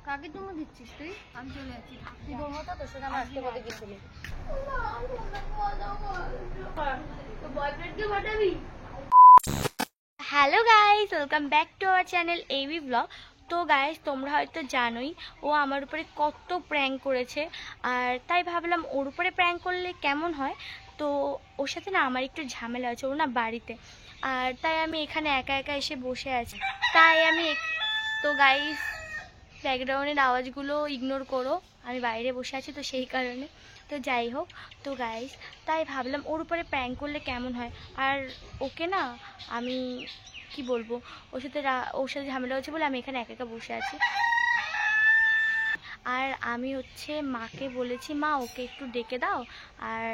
কাকে তুমি দিচ্ছিস তুই? আমি চলে যাচ্ছি। তুই দৌড়ো তো, তোর সাথে আমার আজকে কত কিছু নেই। Hello guys, welcome back to our channel AB blog. তো গাইস, তোমরা হয়তো জানোই ও আমার উপরে কত প্র্যাঙ্ক করেছে, আর তাই ভাবলাম ওর উপরে প্র্যাঙ্ক করলে কেমন হয়। তো ওর সাথে না আমার একটু ঝামেলা আছে, ও না বাড়িতে, আর তাই আমি এখানে একা একা এসে বসে আছি। তো গাইস, ব্যাকগ্রাউন্ডের আওয়াজগুলো ইগনোর করো, আমি বাইরে বসে আছি তো সেই কারণে। তো যাই হোক, তো গাইস তাই ভাবলাম ওর উপরে প্র্যাঙ্ক করলে কেমন হয়। আর ওকে না আমি কি বলবো, ওর সাথে ঝামেলা হচ্ছে বলে আমি এখানে একা একা বসে আছি। আর আমি মাকে বলেছি, মা ওকে একটু ডেকে দাও, আর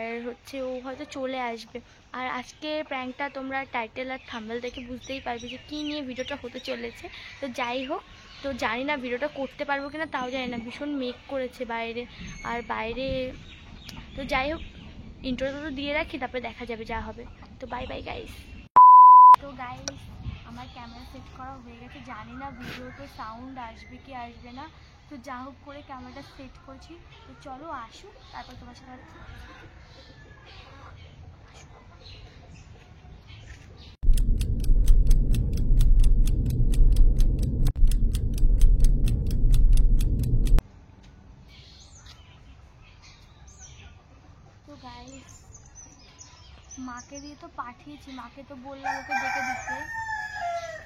ও হয়তো চলে আসবে। আর আজকের প্র্যাঙ্কটা তোমরা টাইটেল আর থাম্বনেল দেখে বুঝতেই পারবে যে কী নিয়ে ভিডিওটা হতে চলেছে। তো যাই হোক, তো জানি না ভিডিওটা করতে পারবো কিনা, তাও জানি না, ভীষণ মেঘ করেছে বাইরে। আর বাইরে তো যাই হোক, ইন্ট্রোটা তো দিয়ে রাখি, তারপরে দেখা যাবে যা হবে। তো বাই বাই গাইস। তো গাইস, আমার ক্যামেরা সেট করা হয়ে গেছে, জানি না ভিডিওতে সাউন্ড আসবে কি আসবে না। তো যা হোক করে ক্যামেরাটা সেট করছি। তো চলো আসুক, তারপর তোমার সাথে তো গাইস, মাকে দিয়ে তো পাঠিয়েছি, মাকে তো বললাম ওকে ডেকে দিতে।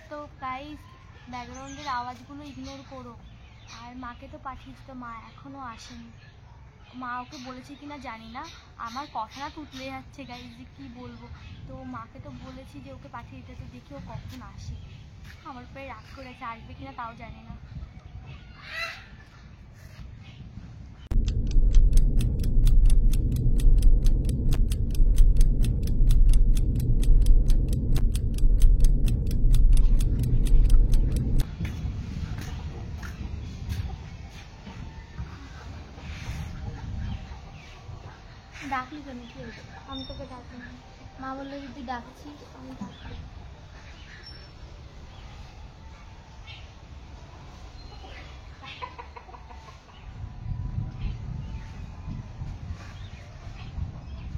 তো গাইস, ব্যাকগ্রাউন্ডের আওয়াজগুলো ইগনোর করো। আর মাকে তো পাঠিয়েছি, তো মা এখনও আসেনি। মা ওকে বলেছে কিনা জানি না, আমার কথা না তুতলে যাচ্ছে গাইস, যে কী বলবো। তো মাকে তো বলেছি যে ওকে পাঠিয়ে দিতে, তো দেখি ও কখন আসে। আমার উপরে রাগ করেছে, আসবে কিনা তাও জানি না। ডাকলি কেন? কি হয়েছে? আমি তোকে ডাকিনি, মা বললো যে তুই ডাকছিস, আমি ডাকি।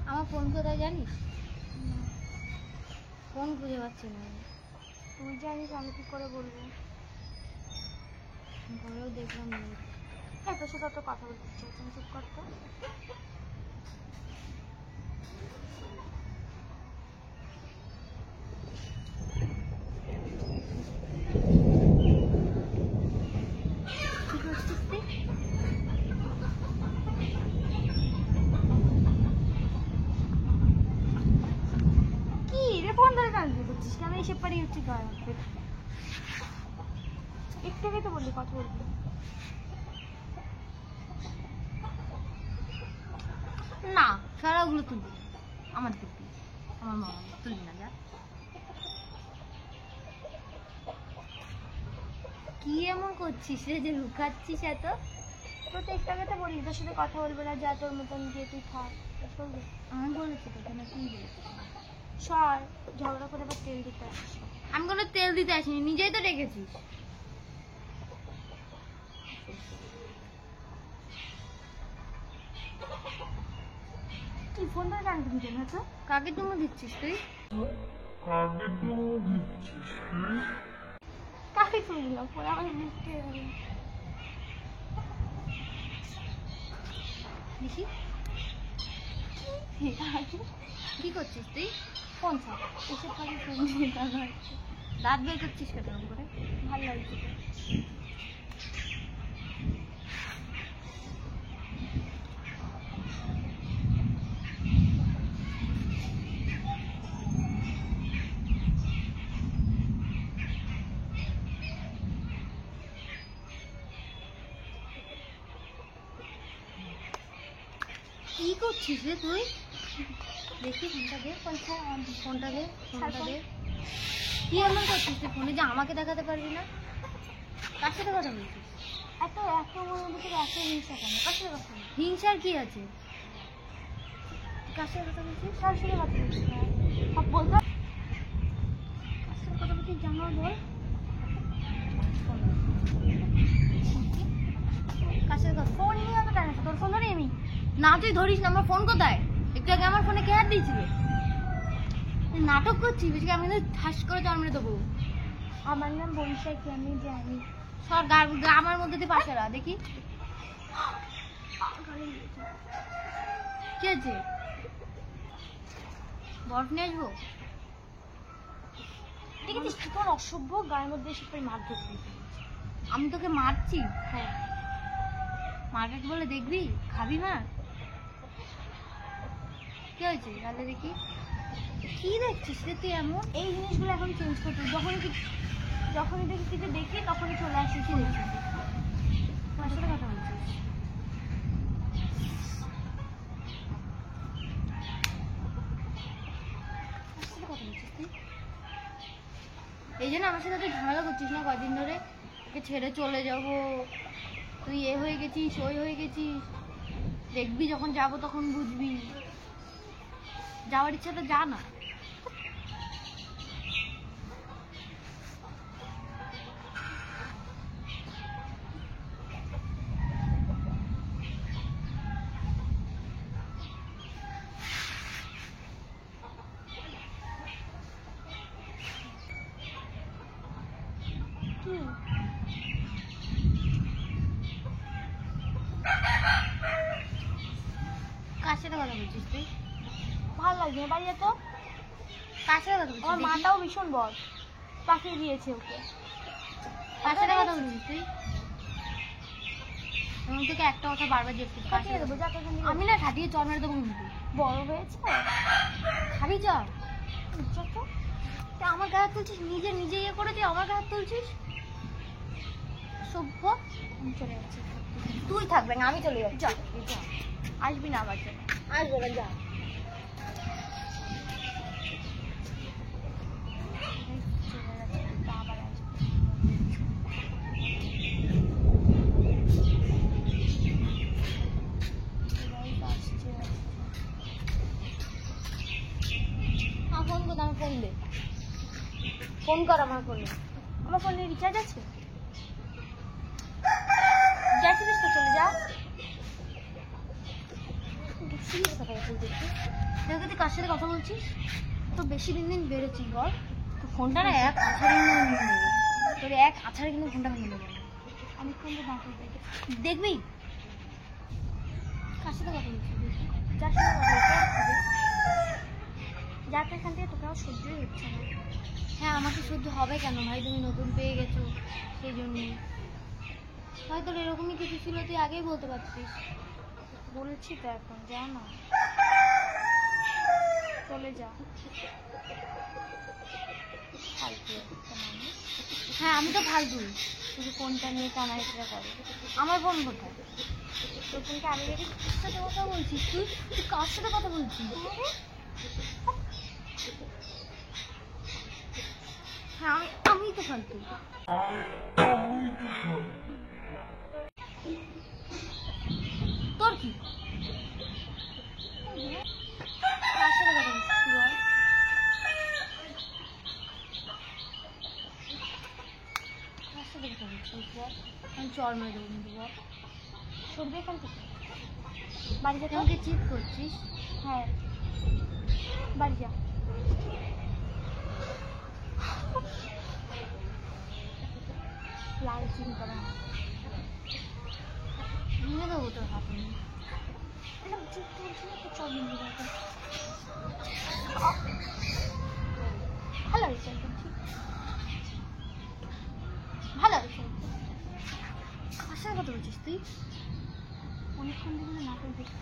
আমার ফোন কোথায় জানিস? ফোন খুঁজে পাচ্ছি না। তুই জানিস, আমি কী করে বলবো? ঘরেও দেখলাম না। হ্যাঁ, তোর সাথে তো কথা বলতে ইচ্ছে হচ্ছে, চুপ করতো। কি রে, ফোন ধরে কান্দি করছিস কেন? এসে পারি হচ্ছে গায়ে একটু আগে তো বললি কথা বলবি। না, সারাগুলো তুলবি, আমার দেখবি, আমার মামা তুলবি না। যা, কি এমন করছিস রে যে লুকাচ্ছিস এত? তো একটু আগে তো বললি তোর সাথে কথা বলবো না, যা তোর মতন গিয়ে তুই থাক। চলবে? আমি বলেছি তোকে না? তুই বলেছিস। সর, ঝগড়া করে আবার তেল দিতে আসিস। আমি কোনো তেল দিতে আসিনি, নিজেই তো ডেকেছিস। কি ফোন ধরে কান্দি দিতেন হয়তো? কাকে তুমি দিচ্ছিস তুই? কাকে তুলে দিলাম ফোন? আমার বুঝতে দেখি কি করছিস তুই? ফোন ছাড়, এসব কাজে ফোন দিয়ে টাকা হচ্ছে। দাঁত বের করছিস কেন করে? ভালো লাগছে। কি করছিস রে তুই? দেখি ফোনটা দে, ফোনটা দে। কি এমন করছিস তুই ফোনে যে আমাকে দেখাতে পারবি না? কার সাথে কথা বলছিস? এত মনের ভিতরে এত হিংসা কেন? কার সাথে কথা বলছিস? হিংসার কি আছে? কার সাথে কথা বলছিস? কার সাথে কথা বলছিস? সব বলতো। কার সাথে কথা বলছিস জানো? বল। না তুই ধরিস না, আমার ফোন কোথায়? একটু আগে আমার ফোনে কে হাত দিয়েছিল? নাটক করছিস বেশি, আমি কিন্তু ঠাস করে জন্ম দেবো। আমার নাম বৈশাখী, আমি জানি। সর আমার মধ্যে দিয়ে পাশারা দেখি কি আছে। বরফ নিয়ে আসবো? দেখেছিস কি তোর অসভ্য, গায়ের মধ্যে এসে পরে মার ধরবি। আমি তোকে মারছি? হ্যাঁ। মার্কেট বলে দেখবি, খাবি মা? কি হয়েছে তাহলে দেখি? কি দেখছিস রে তুই এমন? এই জিনিসগুলো এখন চেঞ্জ করতে, যখনই দেখি কিছু দেখি তখনই চলে আসি। কি দেখছিস? তোমার সাথে কথা বলছিস? এই জন্য আমার সাথে তুই ঝামেলা করছিস না কদিন ধরে? ওকে ছেড়ে চলে যাব, তুই এ হয়ে গেছিস, ওই হয়ে গেছিস। দেখবি যখন যাব তখন বুঝবি। যাওয়ার ইচ্ছাটা যা না। কার সাথে কথা বলছিস তুই? ভালো লাগছে না, বাড়ি তো। কার সাথে কথা বলছিস? আমার মাটাও ভীষণ বদ, পাঠিয়ে দিয়েছে ওকে। কার সাথে কথা বলছিস তুই? আমি তোকে একটা কথা বারবার জিজ্ঞেস করছি, কার সাথে দেবো কথা বলছিস? যাকে আমি না ঠাটিয়ে চর মেরে দেবো কিন্তু। বড় হয়েছে খাবি চর? আমার গায়ে হাত তুলছিস, নিজে ইয়ে করে তুই আমার গায়ে হাত তুলছিস। সভ্য। আমি চলে যাচ্ছি। তুই থাকবে না, আমি চলে যাচ্ছি। যা, আসবি না আমার জন্য। আসবো না, যা। চলে যাচ্ছি, আবার আসবি। ফোন কোথায়? আমার ফোন দে, ফোন কর আমার ফোনে। আমার ফোনে রিচার্জ আছে। যাচ্ছিস তো, চলে যা। সিরিয়াস কথা বলছিস তুই? তুই কার সাথে কথা বলছিস? তো বেশি দিন বেরোচ্ছিস বল। তো ফোনটা না এক আছাড়ে ভেঙে দেবো, তোর এক আছাড়ে কিন্তু ফোনটা ভেঙে দেবো। আমি ফোনটা না করবো। দেখবি কার সাথে কথা বলছিস? যার সাথে কথা বলতে যাতে এখান থেকে তোকে আর সহ্যই হচ্ছে না। হ্যাঁ, আমাকে সহ্য হবে কেন ভাই? তুমি নতুন পেয়ে গেছো সেই জন্যই। হয়তো এরকমই কিছু ছিল, তুই আগেই বলতে পারতিস। বলছি তো এখন, যা না, চলে যা। ফালতু একটা মানুষ। হ্যাঁ, আমি তো ফালতু। শুধু ফোনটা নিয়ে টানাইটা করে। আমার ফোন কোথায়? তোর ফোনকে আমি রেখে কার সাথে কথা বলছিস তুই? তুই কার সাথে কথা বলছিস? হ্যাঁ, আমি তো ফালতু। তোর কি? কার সাথে কথা বলছিস তুই বল? কার সাথে কথা বলছিস বল? আমি চর মেরে দেবো কিন্তু বল। সরবি এখান থেকে, বাড়ি তুই যেতে। আমাকে চিট করছিস? হ্যাঁ, বাড়ি যা। লাল চিনি করা ভেঙে দেবো তোর হাত আমি। ভালো হয়েছে, ভালো আছে। কার সাথে কথা বলছিস তুই? অনেকক্ষণ ধরে নাটক দেখি।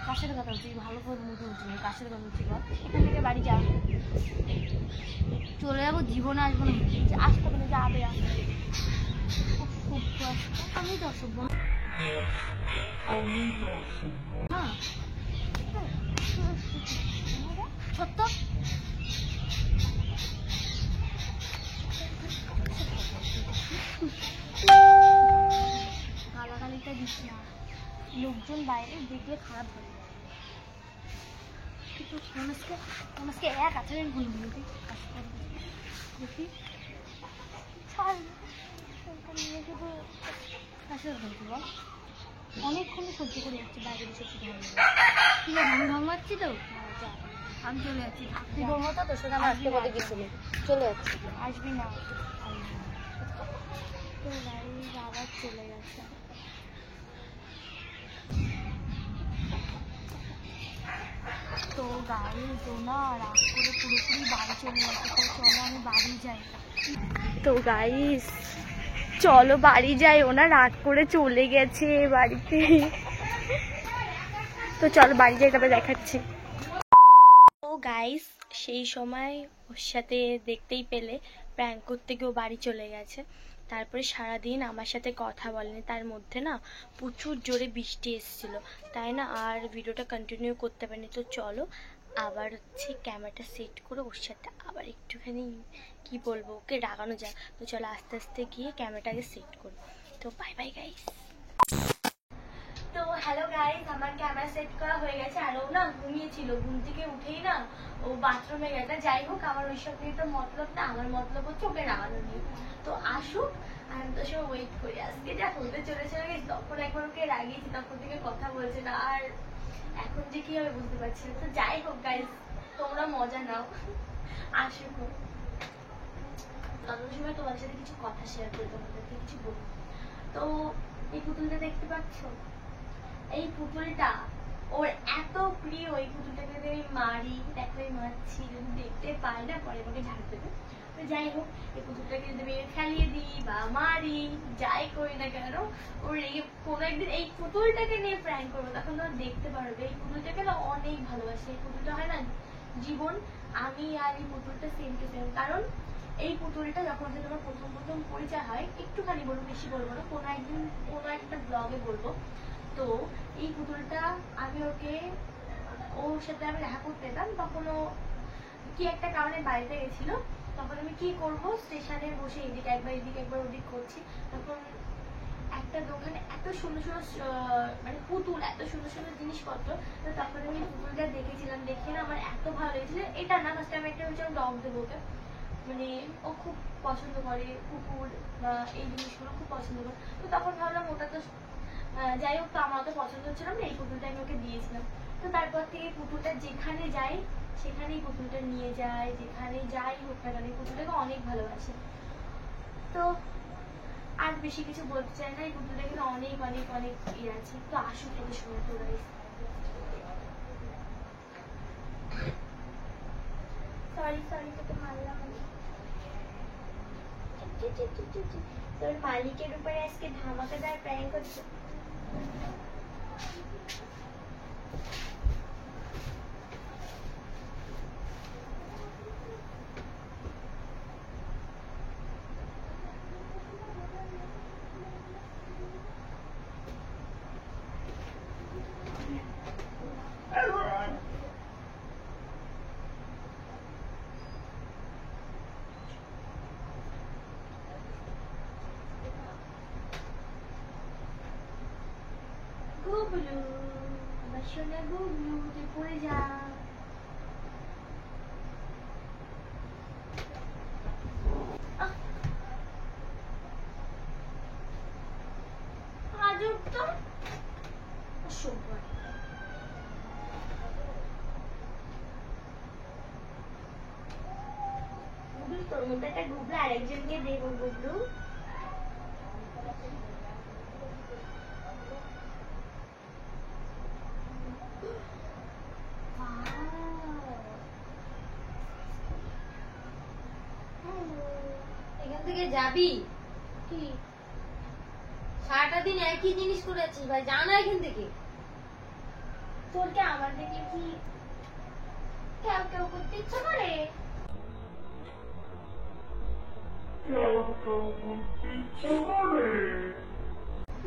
কার সাথে কথা বলছিস? ভালো করে মুখে বলছিস, কার সাথে কথা বলছিস বল? এখান থেকে বাড়ি যা। চলে যাবো, জীবনে আসবো না। আসতে বলে যাবে। আমি তো অসভ্য না। হ্যাঁ, সত্য। গালাগালিটা দিস না, লোকজন বাইরে দেখলে খারাপ হবে। কিন্তু মানুষকে এক আছাড়ে ভুল বলবি। দেখি ছাড়, ফোনটা নিয়ে শুধু কার সাথে কথা বলছিস বল? অনেকক্ষণ সহ্য করে যাচ্ছি, বাইরে বসে ঠিক আছে আমি ঢং মারছি তো, আমি চলে যাচ্ছি। তুই তোর মতো তোর সাথে আমার আজকে পথে গেছিলি, চলে যাচ্ছি। আসবি না তো গাইস, আবার চলে গেছে। তো গাইস ও না রাগ করে পুরোপুরি বাড়ি চলে গেছে। তো চলো আমি বাড়ি যাই। তো গাইস চলো বাড়ি যাই, ওনা রাগ করে চলে গেছে বাড়িতে। তো চলো বাড়ি যাই, তারপরে দেখাচ্ছি। তো গাইস সেই সময় ওর সাথে দেখতেই পেলে প্র্যাঙ্ক করতে গিয়ে ও বাড়ি চলে গেছে। তারপরে সারাদিন আমার সাথে কথা বলেনি, তার মধ্যে না প্রচুর জোরে বৃষ্টি এসেছিল, তাই না আর ভিডিওটা কন্টিনিউ করতে পারিনি। তো চলো আবার হচ্ছে ক্যামেরাটা সেট করে ওর সাথে আবার একটুখানি কি বলবো, ওকে রাগানো যায়। তো চলো আস্তে আস্তে গিয়ে ক্যামেরাটাকে সেট করি। তো বাই বাই গাইস। তো হ্যালো গাইস, আমার ক্যামেরা সেট করা হয়ে গেছে। আর ও না ঘুমিয়েছিল, ঘুম থেকে উঠেই না ও বাথরুমে গেছে। যাই হোক আমার ওইসব নিয়ে তো মতলব না, আমার মতলব হচ্ছে ওকে রাগানো নিয়ে। তো আসুক, আমি তো সব ওয়েট করি। আজকে যা হতে চলে গেছি, তখন একবার ওকে রাগিয়েছি, তখন থেকে কথা বলছে না, আর এখন যে কি হবে বুঝতে পারছি না। তো যাই হোক গাইস, তোমরা মজা নাও, আসুক। তত সময় তোমাদের সাথে কিছু কথা শেয়ার করি, তোমাদেরকে কিছু বলি। তো এই পুতুলটা দেখতে পাচ্ছ, এই পুতুলটা ওর এত প্রিয়, এই পুতুলটাকে যদি আমি মারি, দেখো আমি মারছি, যদি দেখতে পাই না পরে আমাকে ঝাড় দেবে। তো যাই হোক, এই পুতুলটাকে যদি আমি ফেলিয়ে দিই বা মারি, যাই করি না কেন, ওর এই কোনো একদিন এই পুতুলটাকে নিয়ে প্র্যাঙ্ক করবো, তখন তোমরা দেখতে পারবে। এই পুতুলটাকে না অনেক ভালোবাসি, এই পুতুলটা হয় না জীবন। আমি আর এই পুতুলটা সেম টু সেম। কারণ এই পুতুলটা যখন তোমার প্রথম পরিচয় হয়, একটুখানি বলবো, বেশি বলবো না, কোনো একদিন কোনো একটা ব্লগে বলবো। তো এই পুতুলটা আমি ওর সাথে আমি দেখা করতে যেতাম, তখন ও কি একটা কারণে বাড়িতে গেছিল। তখন আমি কি করব, স্টেশনে বসে এদিকে একবার ওদিক করছি, তখন একটা দোকানে এত সুন্দর মানে পুতুল, এত সুন্দর জিনিসপত্র। তো তখন আমি পুতুলটা দেখেছিলাম, দেখে না আমার এত ভালো লেগেছিল। এটা না ফার্স্টে আমি একটা ডগ দেবো ওকে, মানে ও খুব পছন্দ করে কুকুর বা এই জিনিসগুলো খুব পছন্দ করে। তো তখন ভাবলাম ওটা তো যাই হোক, তো আমার অত পছন্দ হচ্ছিল না, এই পুতুলটা আমি ওকে দিয়েছিলাম। তো তারপর থেকে পুতুলটা যেখানে যাই সেখানেই পুতুলটা নিয়ে যায়, যেখানে যাই হোক না কেন এই পুতুলটাকে অনেক ভালোবাসে। তো আর বেশি কিছু বলতে চাই না, এই পুতুলটা কিন্তু অনেক অনেক অনেক ইয়ে আছে। তো আসুক কত সময় তো গাইস। সরি তোকে মারলাম। তোর মালিকের উপরে আজকে ধামাকাদার প্র্যাঙ্ক হচ্ছে। গুবলু, আমার সোনা গুবলু, তুই পড়ে যা। আজব তো, গুবলু তোর মতো একটা গুবলু আরেকজনকে দেবো। গুবলু এখান থেকে যাবি কি? সারাটা দিন একই জিনিস করে আছিস ভাই, জানা এখান থেকে। তোর কি আমার দেখে কি কেউ করতে ইচ্ছা করে?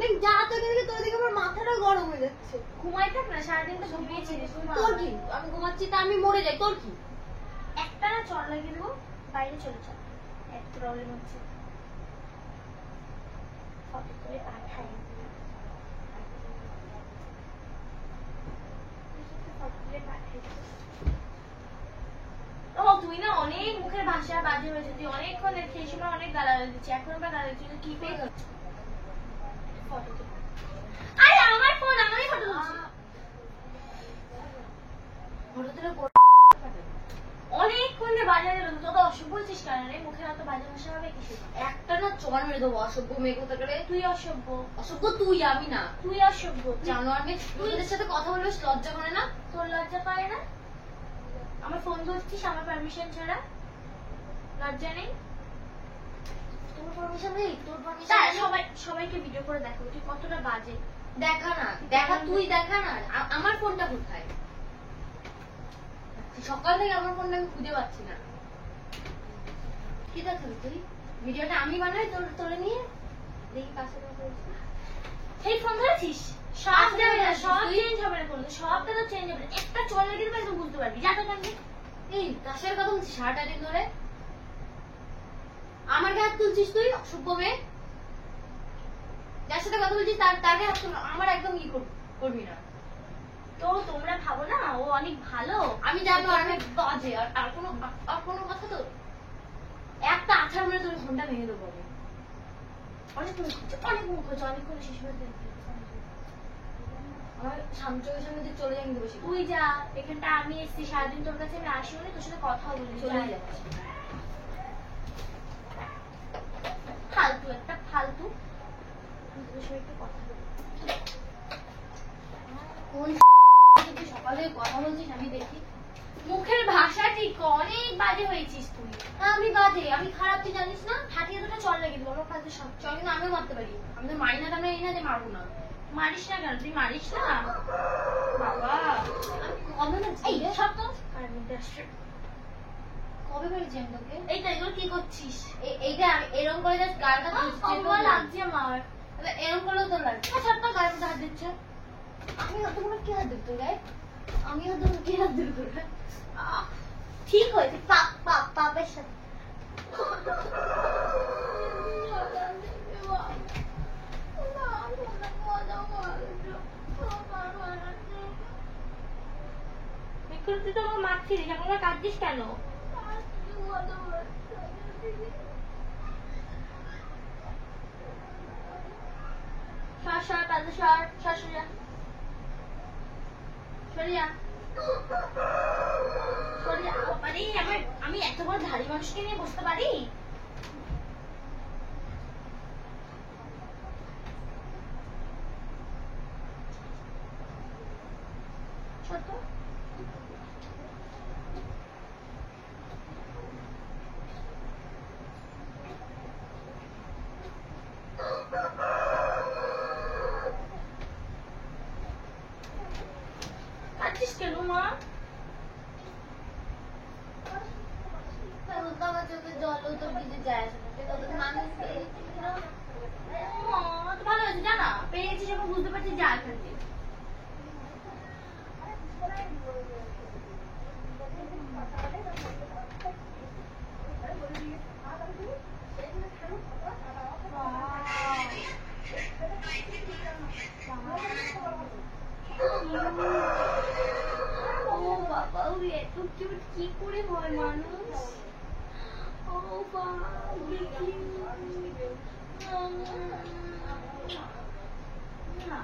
দেখ যা তো এখান থেকে, তোর দিকে আমার মাথাটা গরম হয়ে যাচ্ছে। ঘুমাই থাক না, সারাদিন তো ঘুমিয়েছিলিস। তোর কি? আমি ঘুমাচ্ছি তা আমি মরে যাই, তোর কি? একটা না চল লাগিয়ে দেবো, বাইরে চলে চল, এত প্রবলেম হচ্ছে। ফটো করে পাঠাই, ও তুই না অনেক মুখের ভাষা বাজে হয়েছে, তুই অনেকক্ষণ সেই সময় অনেক গালাগালি দিচ্ছি, এখন আবার গালাগালি দিচ্ছি, কি পেয়ে গেল? ফটো আরে আমার মেরে দেবো, অসভ্য মেয়ে কোথাকারে। তুই অসভ্য। অসভ্য তুই, আমি না। তুই অসভ্য। জানোয়ার মেয়ে, তুই এদের সাথে কথা বলবে লজ্জা করে না? তোর লজ্জা করে না? আমার ফোন ধরছিস আমার পারমিশন ছাড়া? লজ্জা নেই? তোর পারমিশন নেই? তোর পারমিশন তাই সবাইকে ভিডিও করে দেখো তুই কতটা বাজে। দেখা না, দেখা তুই দেখা না। আমার ফোনটা কোথায়? সকাল থেকে আমার ফোনটা আমি খুঁজে পাচ্ছি না। কি দেখাবি তুই? ভিডিওটা আমি বানাই তোরে নিয়ে? দেখি কাছে সেই ফোন ধরেছিস? সব যাবে না, সব চেঞ্জ হবে না, কোনো সবটা তো চেঞ্জ হবে না। একটা চল লেগে দেবে একদম বুঝতে পারবি। যা তো কান্দি। এই কাশের কথা বলছিস? সারাটা দিন ধরে আমার গায়ে হাত তুলছিস তুই, অসভ্য মেয়ে। যার সাথে কথা বলছিস তার গায়ে হাত তুল। আমার একদম করবি না। তো তোমরা ভাবো না ও অনেক ভালো? আমি জানো আর অনেক বাজে। আর কোনো কথা তো একটা আছাড় মেরে তোর ফোনটা ভেঙে দেবো আমি। অনেক মুখ হচ্ছে, অনেক করে শেষ করে দেখবি। আমার চোখের সামনে দিয়ে চলে যাই বসে। তুই যা, এখানটা আমি এসছি সারাদিন তোর কাছে, আমি আসিও না, তোর সাথে কথাও বলি। চলে যাচ্ছি। ফালতু একটা ফালতু। তোর সাথে একটু কথা বলি। কোন সকালে কথা বলছিস আমি দেখি? মুখের ভাষা ঠিক অনেক বাজে হয়েছিস তুই। আমি বাজে, আমি খারাপ, তুই জানিস না? হাতিয়ে দুটো চল লেগে দেবো আমার ফালতু সব। চল কিন্তু আমিও মারতে পারি। আমাদের মারি না, এই না যে মারবো না। মারিস না কেন? তুই মারিস না বাবা আমি কবে না এই সব তো কবে বলেছি আমি তোকে? এই তো এগুলো কি করছিস? এইটা আমি এরকম করে জাস্ট গালটা কমলা লাগছে আমার। এরকম করলেও তোর লাগছে। আচ্ছা তো গায়ে মধ্যে হাত দিচ্ছে। আমি হাত দেবো না, কে হাত দেব তোর গায়ে? আমি হাত দেবো, কে হাত দেব তোর গায়ে? ঠিক হয়েছে, পাপের সাথে। তুই তো আমার মারছিস, এখন আমার কাঁদছিস কেন? আমি এত বড় ধারী মানুষকে নিয়ে বসতে পারি? ছোট কাঁদছিস কেন মা? আমার চোখে জলও তোর কিছু যায় আসে না। তোদের মানুষ পেয়েছিস না? তো ভালো হয়েছে, জানা পেয়েছি যখন বুঝতে পারছি যা এখান থেকে। ও বাবা এত কিউট, কি করে হয় মানুষ? ও বাবা না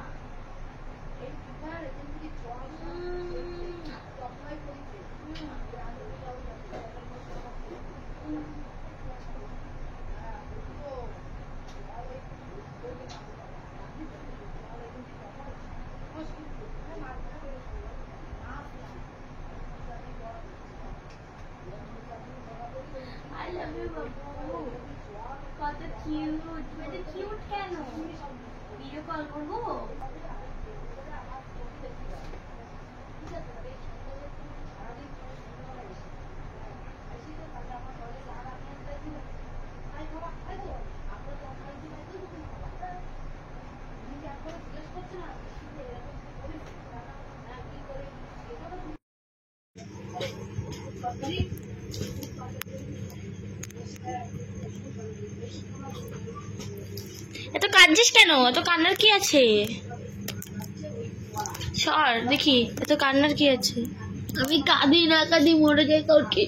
I love you, বাবু। কত কিউট, তুমি এত কিউট কেন? ভিডিও কল করবো? এত কাঁদছিস কেন? এত কান্নার কি আছে? সর দেখি, এত কান্নার কি আছে? আমি কাঁদি না, কাঁদি মরে যাই কাউকে।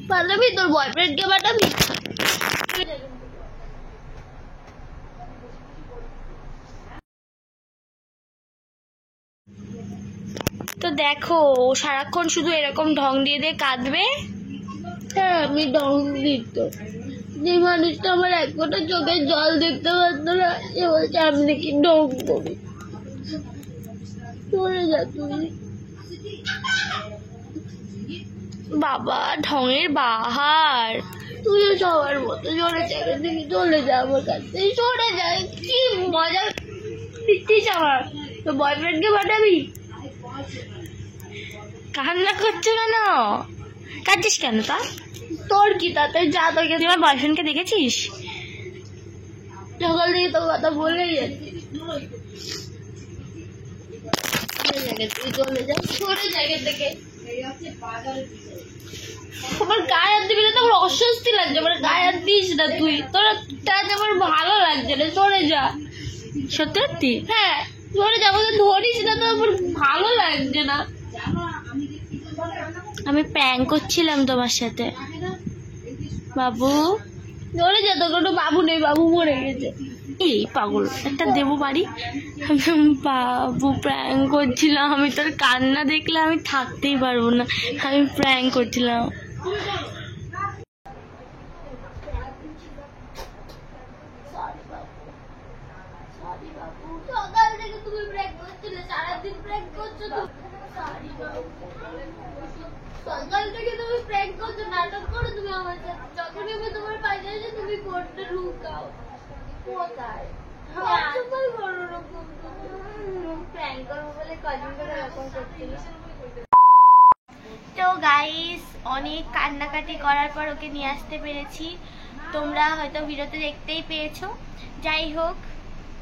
পাঠাবি তোর বয়ফ্রেন্ডকে পাঠাবি? তো দেখো ও সারাক্ষণ শুধু এরকম ঢং দিয়ে দিয়ে কাঁদবে হ্যাঁ আমি ঢং দিত। যে মানুষটা আমার এক ফোঁটা চোখের জল দেখতে পারতো না, সে বলছে আমি নাকি ঢং করি। চলে যা তুই বাবা, ঢঙের বাহার। তুইও সবার মতো সরে জায়গা থেকে চলে যা আমার কাছে, সরে যায়। কি মজা দিচ্ছিস আমার, তো বয়ফ্রেন্ডকে পাঠাবি? কান্না করছে কেন? কাঁদছিস কেন? তা তোর কি তাতে? যা, তোকে তুই আমার বয়ফ্রেন্ডকে দেখেছিস? সকাল থেকে তোর কথা বলেই যাচ্ছি। তুই চলে যা, সরে জায়গা থেকে। আমার গায়ে হাত দিবি না তো, আমার অস্বস্তি লাগছে। আমার গায়ে হাত দিস না তুই, তোরা টাচ আমার ভালো লাগছে না, সরে যা। সত্যি? হ্যাঁ সরে যা, আমাকে ধরিস না তো, আমার ভালো লাগছে না। আমি প্র্যাঙ্ক করছিলাম তোমার সাথে বাবু। সরে যা, তো কোনো বাবু নেই, বাবু মরে গেছে। এই পাগল একটা দেবো বাড়ি। বাবু প্র্যাঙ্ক করছিলাম, আমি তোর কান্না দেখলে আমি থাকতেই পারবো না। আমি প্র্যাঙ্ক করছিলাম। সকাল থেকে তুমি প্র্যাঙ্ক করছিলে, সারাদিন প্র্যাঙ্ক করছো তো। সকাল থেকে তুমি প্র্যাঙ্ক করছো, নাটক করো তুমি আমার সাথে। যখনই আমি তোমার পাশে আসি তুমি ফোনটা ঢুকাও। কোথায় প্র্যাঙ্ক করবো বলে কদিন ধরে এরকম করছিল। তো গাইস, অনেক কান্নাকাটি করার পর ওকে নিয়ে আসতে পেরেছি। তোমরা হয়তো ভিডিওতে দেখতেই পেয়েছো। যাই হোক,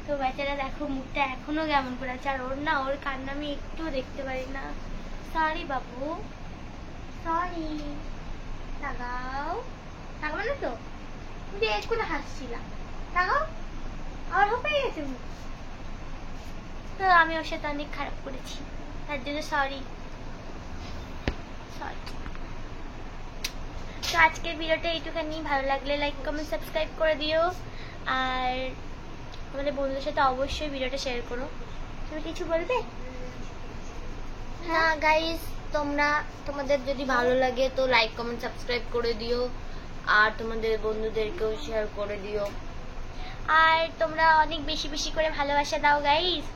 তো বেচারা দেখো মুখটা এখনো কেমন করে আছে। আর ওর না, ওর কান্না আমি একটুও দেখতে পারি না। সরি বাবু, সরি। তাকাও, তাকাবো না তো? তুমি একটু হাসছিলাম, তাকাও। আর হবে গেছে মুখ। তো আমি ওর সাথে অনেক খারাপ করেছি, তার জন্য সরি। তো আজকের ভিডিওটা এইটুখানি। ভালো লাগলে লাইক কমেন্ট সাবস্ক্রাইব করে দিও। আর আমাদের বন্ধুদের সাথে অবশ্যই ভিডিওটা শেয়ার করো। তুমি কিছু বলবে? হ্যাঁ গাইস, তোমাদের যদি ভালো লাগে তো লাইক কমেন্ট সাবস্ক্রাইব করে দিও। আর তোমাদের বন্ধুদেরকেও শেয়ার করে দিও। আর তোমরা অনেক বেশি বেশি করে ভালোবাসা দাও গাইস।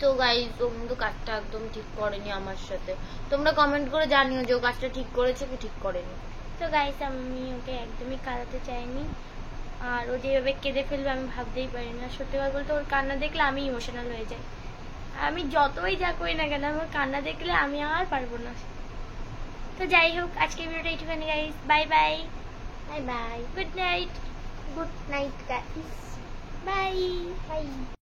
তো গাইস, ও কিন্তু কাজটা একদম ঠিক করেনি আমার সাথে। তোমরা কমেন্ট করে জানিও যে ও কাজটা ঠিক করেছে কি ঠিক করেনি। তো গাইস, আমি ওকে একদমই কাঁদাতে চাইনি। আর ও যেভাবে কেঁদে ফেলবে আমি ভাবতেই পারি না। সত্যি কথা বলতে, ওর কান্না দেখলে আমি ইমোশনাল হয়ে যাই। আমি যতই যা করি না কেন, আমার কান্না দেখলে আমি আর পারবো না। তো যাই হোক, আজকের ভিডিওটা এইটুখানি guys. Bye bye, bye bye, good night, good night guys, bye by.